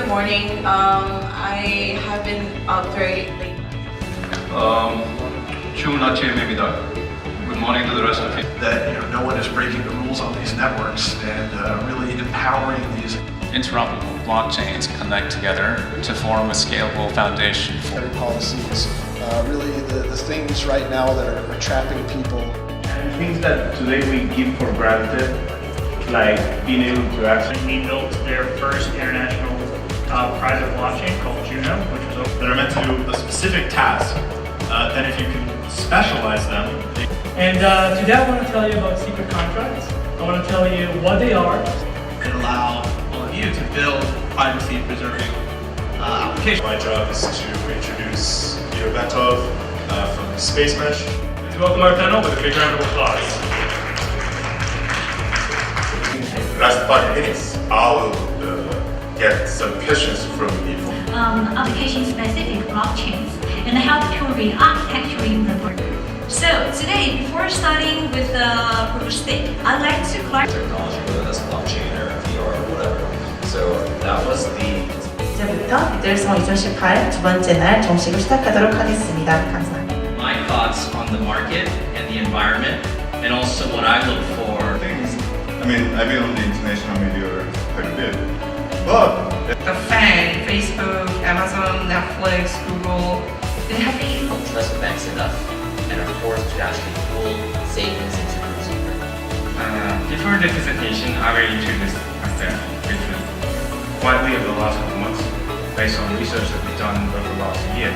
morning. I have been very late. 좋은 아침입니다. Good morning to the rest of you. That no one is breaking the rules on these networks and really empowering these interoperable blockchains connect together to form a scalable foundation for better policies. Really the things right now that are trapping people. And things that today we give for granted, like being able to access. We built their first international private blockchain called Juno, which was open. That are meant to do a specific task. Then if you can specialize them. And today I want to tell you about secret contracts. I want to tell you what they are. It allow all of you to build privacy-preserving applications. My job is to introduce Betov from Space Mesh. Please welcome our panel with a big round of applause. Last 5 minutes, I will get some questions from people. Application-specific blockchains and how to re-architecture in the world. So today, before starting with the proof of stake, I'd like to clarify technology, whether that's blockchain or VR or whatever. So that was the. 이제부터 BUIDL Seoul 2018 두 번째 날 정식으로 시작하도록 하겠습니다. 감사합니다. My thoughts on the market and the environment, and also what I look for. Things. I mean, I've been on the international media quite a bit, but The FANG, Facebook, Amazon, Netflix, Google, they have been Trust banks enough and are forced to actually pull savings into the consumer. Before the presentation, I will introduce myself briefly. Quietly over the last couple months, based on research that we've done over the last year.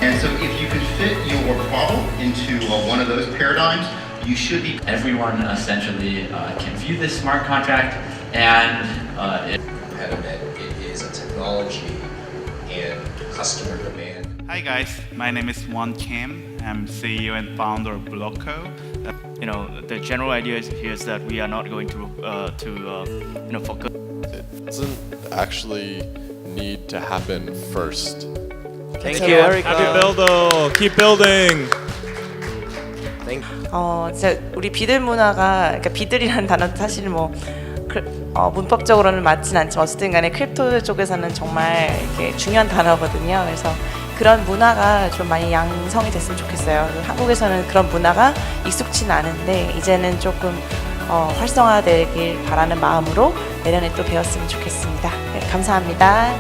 And so if you could fit your model into one of those paradigms, you should be. Everyone essentially can view this smart contract, and impediment. It is a technology and customer demand. Hi guys, my name is Won Kim. I'm CEO and founder of Blockco. The general idea here is that we are not going to focus. It doesn't actually need to happen first. Thank you. Happy BUIDL. Keep building. 진짜 우리 비들 문화가, 그러니까 비들이라는 단어도 사실 문법적으로는 맞진 않지만 어쨌든 간에 크립토 쪽에서는 정말 이렇게 중요한 단어거든요. 그래서 그런 문화가 좀 많이 양성이 됐으면 좋겠어요. 한국에서는 그런 문화가 익숙치는 않은데 이제는 조금 활성화되길 바라는 마음으로 내년에 또 배웠으면 좋겠습니다. 네, 감사합니다.